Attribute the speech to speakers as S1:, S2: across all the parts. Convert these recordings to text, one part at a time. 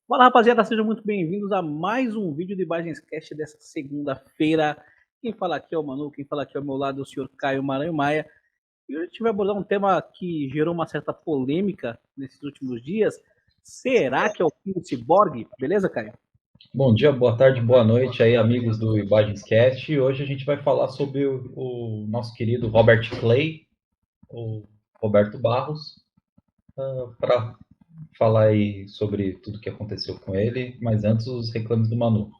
S1: Fala, rapaziada, sejam muito bem-vindos a mais um vídeo do ImagensCast dessa segunda-feira. Quem fala aqui é o Manu, quem fala aqui ao meu lado é o senhor Caio Maranhão Maia. E hoje a gente vai abordar um tema que gerou uma certa polêmica nesses últimos dias. Será que é o fim do ciborgue? Beleza, Caio?
S2: Bom dia, boa tarde, boa noite aí, amigos do ImagensCast. E hoje a gente vai falar sobre o nosso querido Robert Clay, o Roberto Barros, para falar aí sobre tudo que aconteceu com ele, mas antes os reclames do Manu.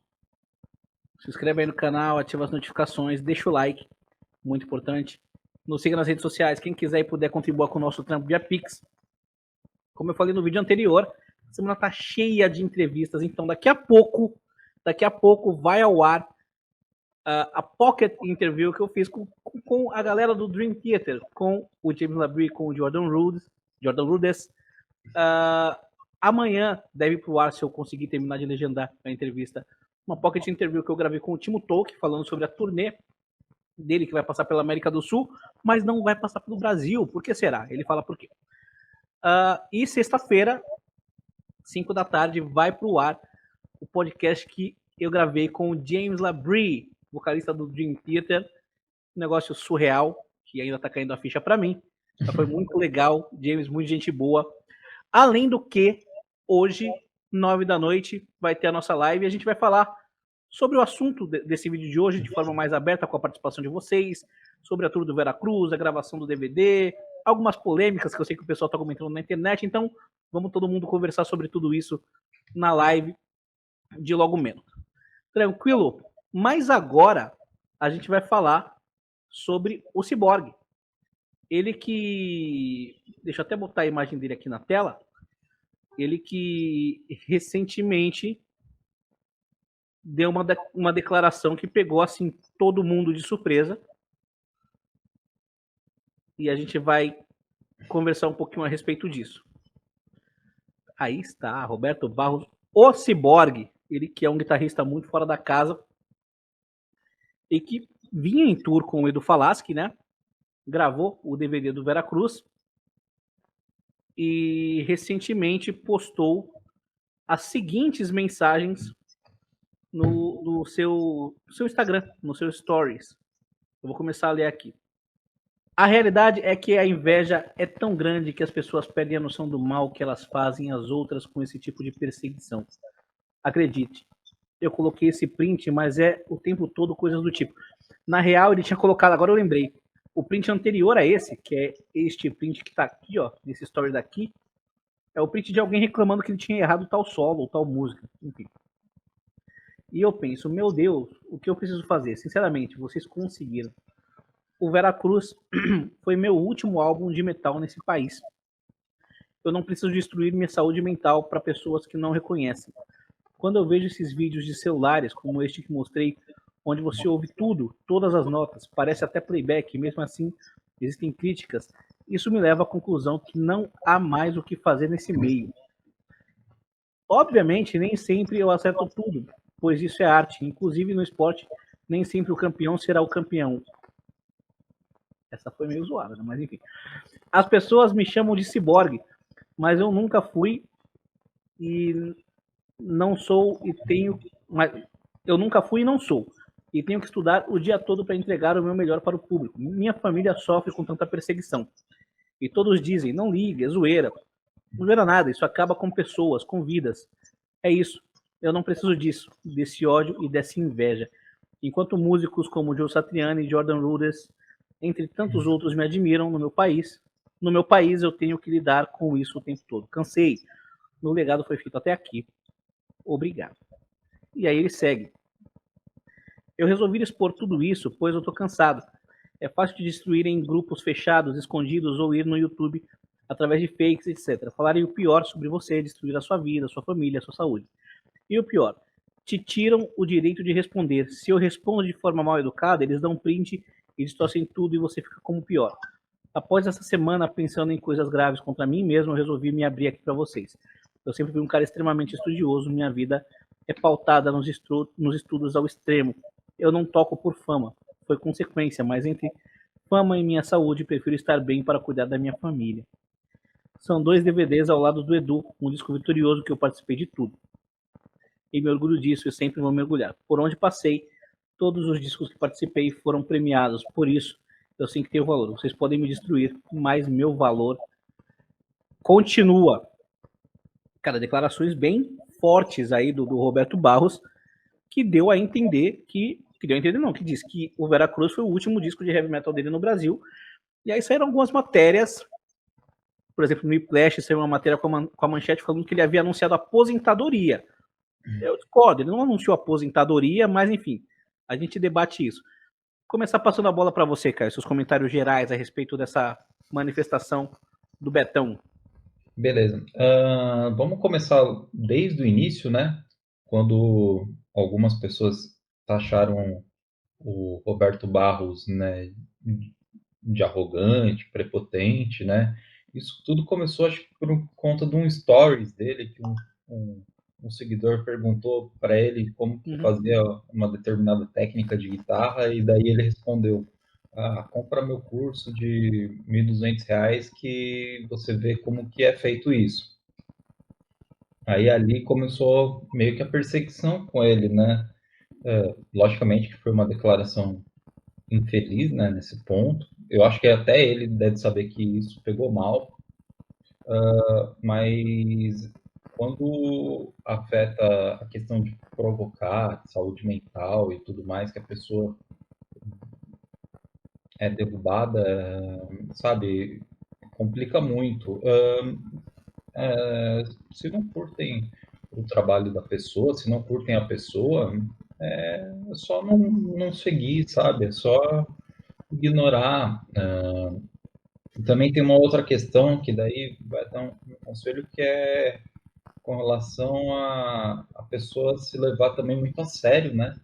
S1: Se inscreve aí no canal, ativa as notificações, deixa o like, muito importante. Nos siga nas redes sociais, quem quiser e puder contribuir com o nosso trampo via Pix. Como eu falei no vídeo anterior, a semana tá cheia de entrevistas, então daqui a pouco vai ao ar a Pocket Interview que eu fiz com a galera do Dream Theater, com o James Labrie, com o Jordan Rudess. Amanhã deve ir pro ar, se eu conseguir terminar de legendar a entrevista, uma Pocket Interview que eu gravei com o Timo Tolk, falando sobre a turnê dele, que vai passar pela América do Sul, mas não vai passar pelo Brasil. Por que será? Ele fala por quê. E sexta-feira, 5 da tarde, vai pro ar o podcast que eu gravei com o James Labrie, vocalista do Dream Theater. Um negócio surreal, que ainda tá caindo a ficha para mim. Mas foi muito legal, James, muito gente boa. Além do que, hoje, 9 da noite, vai ter a nossa live e a gente vai falar sobre o assunto desse vídeo de hoje, de forma mais aberta, com a participação de vocês, sobre a tour do Veracruz, a gravação do DVD, algumas polêmicas que eu sei que o pessoal está comentando na internet, então vamos todo mundo conversar sobre tudo isso na live de logo menos. Tranquilo? Mas agora a gente vai falar sobre o Cyborg. Ele que... Deixa eu até botar a imagem dele aqui na tela. Ele que recentemente deu uma declaração que pegou assim todo mundo de surpresa. E a gente vai conversar um pouquinho a respeito disso. Aí está, Roberto Barros, o Cyborg. Ele que é um guitarrista muito fora da casa e que vinha em tour com o Edu Falaschi, né? Gravou o DVD do Veracruz e recentemente postou as seguintes mensagens no seu Instagram, no seu Stories. Eu vou começar a ler aqui. A realidade é que a inveja é tão grande que as pessoas perdem a noção do mal que elas fazem às outras com esse tipo de perseguição. Acredite, eu coloquei esse print, mas é o tempo todo coisas do tipo. Na real, ele tinha colocado, agora eu lembrei, o print anterior a esse, que é este print que tá aqui, ó, nesse story daqui, é o print de alguém reclamando que ele tinha errado tal solo ou tal música, enfim. E eu penso, meu Deus, o que eu preciso fazer? Sinceramente, vocês conseguiram. O Veracruz foi meu último álbum de metal nesse país. Eu não preciso destruir minha saúde mental para pessoas que não reconhecem. Quando eu vejo esses vídeos de celulares, como este que mostrei, onde você ouve tudo, todas as notas, parece até playback, e mesmo assim existem críticas, isso me leva à conclusão que não há mais o que fazer nesse meio. Obviamente, nem sempre eu acerto tudo, pois isso é arte. Inclusive no esporte, nem sempre o campeão será o campeão. Essa foi meio zoada, né? Mas enfim. As pessoas me chamam de ciborgue, mas eu nunca fui e não sou e tenho... Mas eu nunca fui e não sou. E tenho que estudar o dia todo para entregar o meu melhor para o público. Minha família sofre com tanta perseguição. E todos dizem, não ligue, é zoeira. Não zoeira nada, isso acaba com pessoas, com vidas. É isso. Eu não preciso disso, desse ódio e dessa inveja. Enquanto músicos como Joe Satriani e Jordan Rudess, entre tantos outros, me admiram no meu país eu tenho que lidar com isso o tempo todo. Cansei. Meu legado foi feito até aqui. Obrigado. E aí ele segue. Eu resolvi expor tudo isso, pois eu tô cansado. É fácil de destruir em grupos fechados, escondidos, ou ir no YouTube através de fakes, etc. Falarem o pior sobre você, destruir a sua vida, a sua família, a sua saúde. E o pior, te tiram o direito de responder. Se eu respondo de forma mal educada, eles dão print e distorcem tudo e você fica como pior. Após essa semana pensando em coisas graves contra mim mesmo, eu resolvi me abrir aqui para vocês. Eu sempre fui um cara extremamente estudioso, minha vida é pautada nos estudos ao extremo. Eu não toco por fama, foi consequência, mas entre fama e minha saúde, prefiro estar bem para cuidar da minha família. São 2 DVDs ao lado do Edu, um disco vitorioso que eu participei de tudo. E me orgulho disso e sempre vou mergulhar. Por onde passei, todos os discos que participei foram premiados, por isso eu sei que tenho valor. Vocês podem me destruir, mas meu valor continua. Cara, declarações bem fortes aí do Roberto Barros, que deu a entender que disse que o Veracruz foi o último disco de heavy metal dele no Brasil. E aí saíram algumas matérias, por exemplo, no Whiplash saiu uma matéria com a manchete falando que ele havia anunciado aposentadoria. Eu discordo, ele não anunciou aposentadoria, mas enfim, a gente debate isso. Começar passando a bola para você, Caio, seus comentários gerais a respeito dessa manifestação do Betão.
S2: Beleza. Vamos começar desde o início, né? Quando algumas pessoas taxaram o Roberto Barros, né, de arrogante, prepotente, né? Isso tudo começou, acho que por conta de um stories dele, que um seguidor perguntou para ele como que fazia uma determinada técnica de guitarra, e daí ele respondeu: compra meu curso de R$ 1.200 que você vê como que é feito isso. Aí ali começou meio que a perseguição com ele, né? Logicamente que foi uma declaração infeliz, né, nesse ponto. Eu acho que até ele deve saber que isso pegou mal, mas quando afeta a questão de provocar saúde mental e tudo mais, que a pessoa é derrubada, sabe, complica muito. Se não curtem o trabalho da pessoa, se não curtem a pessoa, é só não seguir, sabe? É só ignorar. Também tem uma outra questão que daí vai dar um conselho, que é com relação a pessoa se levar também muito a sério, né?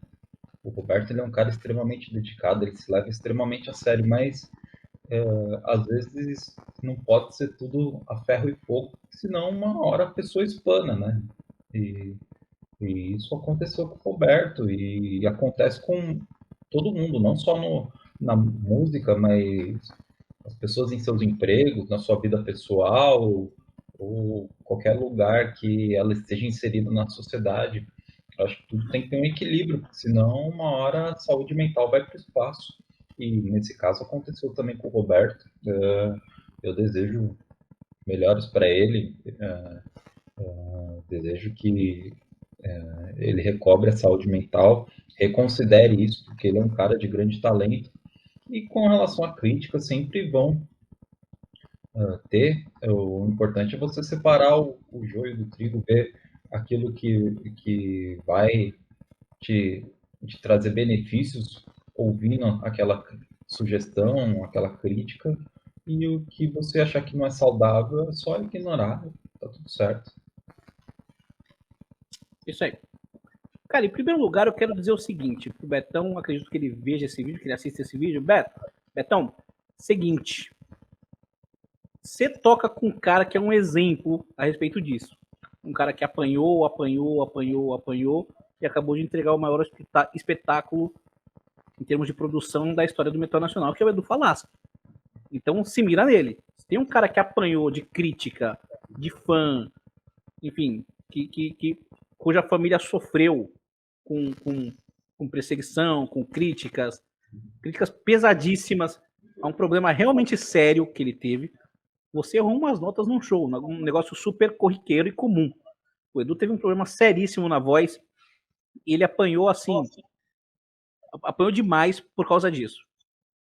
S2: O Roberto, ele é um cara extremamente dedicado, ele se leva extremamente a sério, mas às vezes não pode ser tudo a ferro e fogo, senão uma hora a pessoa espana, né? E, e isso aconteceu com o Roberto e acontece com todo mundo, não só na música, mas as pessoas em seus empregos, na sua vida pessoal, ou qualquer lugar que ela esteja inserida na sociedade. Eu acho que tudo tem que ter um equilíbrio, porque senão uma hora a saúde mental vai para o espaço. E nesse caso aconteceu também com o Roberto. Eu desejo melhores para ele, desejo que ele recobre a saúde mental, reconsidere isso, porque ele é um cara de grande talento. E com relação à crítica, sempre vão ter. O importante é você separar o joio do trigo, ver aquilo que vai te trazer benefícios ouvindo aquela sugestão, aquela crítica, e o que você achar que não é saudável é só ignorar, tá tudo certo.
S1: Isso aí. Cara, em primeiro lugar, eu quero dizer o seguinte, pro Betão, acredito que ele veja esse vídeo, que ele assista esse vídeo. Betão, seguinte, você toca com um cara que é um exemplo a respeito disso. Um cara que apanhou e acabou de entregar o maior espetáculo em termos de produção da história do metal nacional, que é o Edu Falaschi. Então se mira nele. Se tem um cara que apanhou de crítica, de fã, enfim, cuja família sofreu com perseguição, com críticas pesadíssimas, a um problema realmente sério que ele teve, você errou umas notas num show, um negócio super corriqueiro e comum. O Edu teve um problema seríssimo na voz, e ele apanhou assim, apanhou demais por causa disso.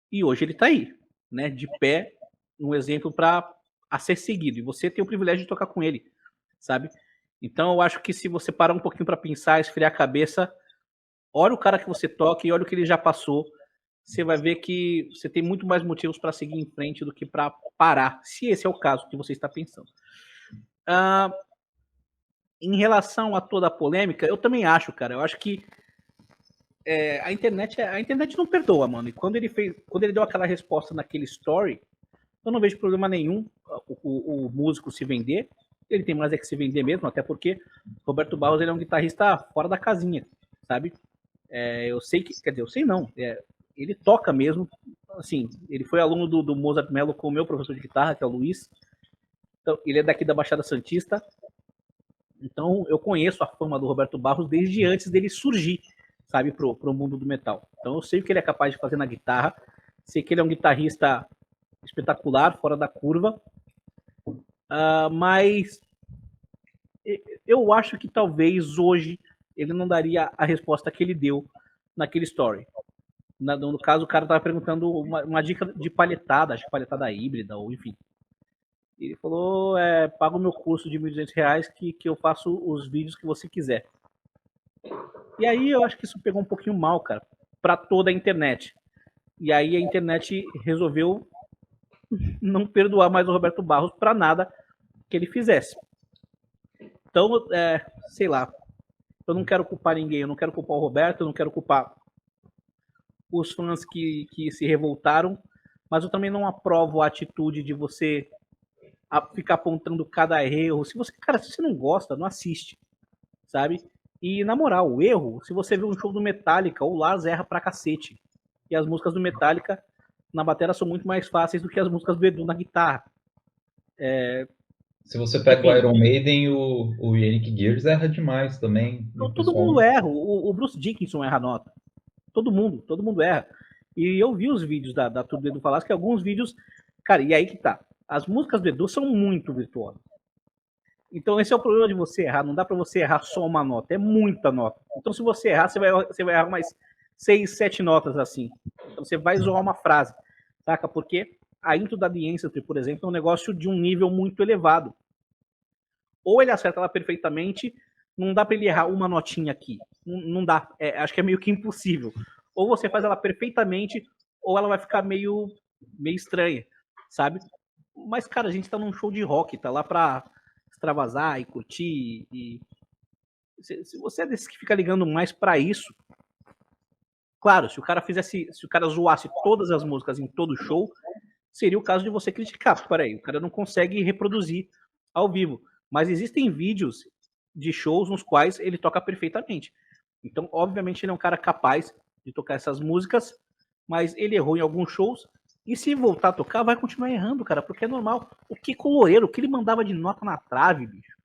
S1: E hoje ele tá aí, né, de pé, um exemplo a ser seguido, e você tem o privilégio de tocar com ele, sabe? Então eu acho que se você parar um pouquinho para pensar, esfriar a cabeça, olha o cara que você toca e olha o que ele já passou, você vai ver que você tem muito mais motivos para seguir em frente do que para parar, se esse é o caso que você está pensando. Em relação a toda a polêmica, eu também acho, cara, eu acho que a internet não perdoa, mano. E quando ele deu aquela resposta naquele story, eu não vejo problema nenhum o músico se vender. ele tem mais é que se vender mesmo, até porque Roberto Barros ele é um guitarrista fora da casinha, sabe? Eu sei que, quer dizer, eu sei não, ele toca mesmo, assim, ele foi aluno do Mozart Mello com o meu professor de guitarra, que é o Luiz, então, ele é daqui da Baixada Santista, então eu conheço a fama do Roberto Barros desde antes dele surgir, sabe, pro mundo do metal. Então eu sei o que ele é capaz de fazer na guitarra, sei que ele é um guitarrista espetacular, fora da curva, mas eu acho que talvez hoje ele não daria a resposta que ele deu naquele story. No caso, o cara estava perguntando uma dica de palhetada, acho que palhetada híbrida, ou enfim. Ele falou, paga o meu curso de R$1.200 que eu faço os vídeos que você quiser. E aí eu acho que isso pegou um pouquinho mal, cara, para toda a internet. E aí a internet resolveu não perdoar mais o Roberto Barros para nada que ele fizesse. Então, sei lá, eu não quero culpar ninguém, eu não quero culpar o Roberto, eu não quero culpar os fãs que se revoltaram, mas eu também não aprovo a atitude de você ficar apontando cada erro. Se você não gosta, não assiste, sabe? E na moral, o erro, se você vê um show do Metallica, o Lars erra pra cacete. E as músicas do Metallica na bateria são muito mais fáceis do que as músicas do Edu na guitarra.
S2: Se você pega o Iron Maiden, o Yannick Gears erra demais também.
S1: Todo mundo erra. O Bruce Dickinson erra a nota. Todo mundo erra. E eu vi os vídeos da Tudo do Edu Falasco, que alguns vídeos... Cara, e aí que tá. As músicas do Edu são muito virtuosas. Então esse é o problema de você errar. Não dá pra você errar só uma nota. É muita nota. Então se você errar, você vai errar mais 6, 7 notas assim. Então você vai zoar uma frase. Saca? Porque a intro da The Ancestry, por exemplo, é um negócio de um nível muito elevado. Ou ele acerta ela perfeitamente, não dá pra ele errar uma notinha aqui. Não dá. Acho que é meio que impossível. Ou você faz ela perfeitamente, ou ela vai ficar meio estranha, sabe? Mas, cara, a gente tá num show de rock, tá lá pra extravasar e curtir. Se você é desses que fica ligando mais pra isso, claro, se o cara zoasse todas as músicas em todo show, seria o caso de você criticar. Peraí, o cara não consegue reproduzir ao vivo. Mas existem vídeos de shows nos quais ele toca perfeitamente. Então, obviamente, ele é um cara capaz de tocar essas músicas, mas ele errou em alguns shows, e se voltar a tocar, vai continuar errando, cara, porque é normal. O Kiko Loureiro, o que ele mandava de nota na trave, bicho.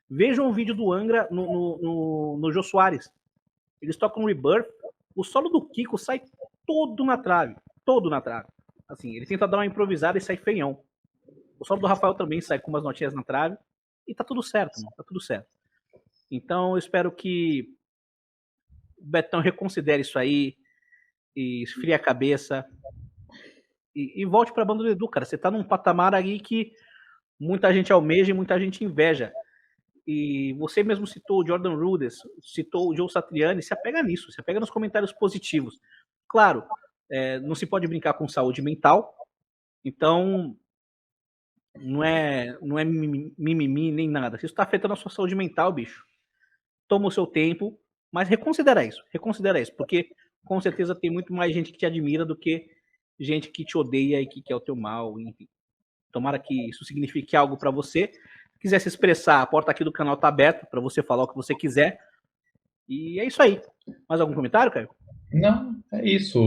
S1: Vejam o vídeo do Angra no Jô Soares. Eles tocam Rebirth, o solo do Kiko sai todo na trave. Todo na trave. Assim, ele tenta dar uma improvisada e sai feião. O solo do Rafael também sai com umas notinhas na trave. E tá tudo certo, mano. Tá tudo certo. Então eu espero que o Betão reconsidere isso aí e esfrie a cabeça e volte pra banda do Edu, cara. Você tá num patamar aí que muita gente almeja e muita gente inveja. E você mesmo citou o Jordan Rudess, citou o Joe Satriani, se apega nisso, se apega nos comentários positivos. Claro, não se pode brincar com saúde mental, então não é mimimi nem nada. Se isso está afetando a sua saúde mental, bicho, toma o seu tempo, mas reconsidera isso, porque com certeza tem muito mais gente que te admira do que gente que te odeia e que quer o teu mal, enfim. Tomara que isso signifique algo para você. Se quiser se expressar, a porta aqui do canal tá aberta para você falar o que você quiser. E é isso aí. Mais algum comentário, Caio?
S2: Não, é isso.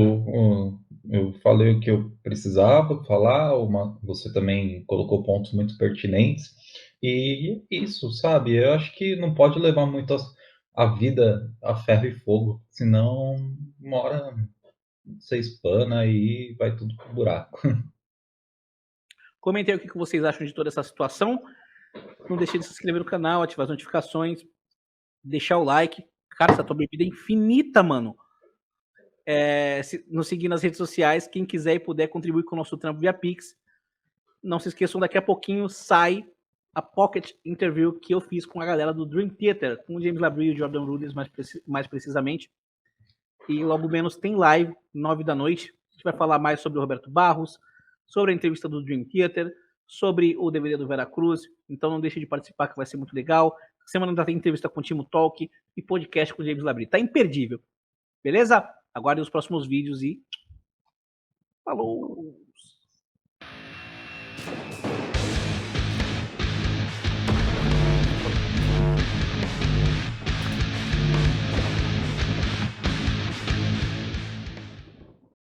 S2: Eu falei o que eu precisava falar, você também colocou pontos muito pertinentes. E é isso, sabe? Eu acho que não pode levar muito a vida a ferro e fogo, senão uma hora você espana e vai tudo pro buraco.
S1: Comentem o que vocês acham de toda essa situação. Não deixe de se inscrever no canal, ativar as notificações, deixar o like. Cara, essa tua bebida é infinita, mano. Nos seguir nas redes sociais. Quem quiser e puder contribuir com o nosso trampo via Pix. Não se esqueçam, daqui a pouquinho sai a Pocket Interview que eu fiz com a galera do Dream Theater, com o James Labrie e o Jordan Rudess, mais precisamente. E logo menos tem live, 9 da noite. A gente vai falar mais sobre o Roberto Barros, sobre a entrevista do Dream Theater, sobre o DVD do Veracruz. Então não deixe de participar, que vai ser muito legal. Semana ainda tem entrevista com o Timo Talk e podcast com o James Labrie. Tá imperdível. Beleza? Aguardem os próximos vídeos e falou!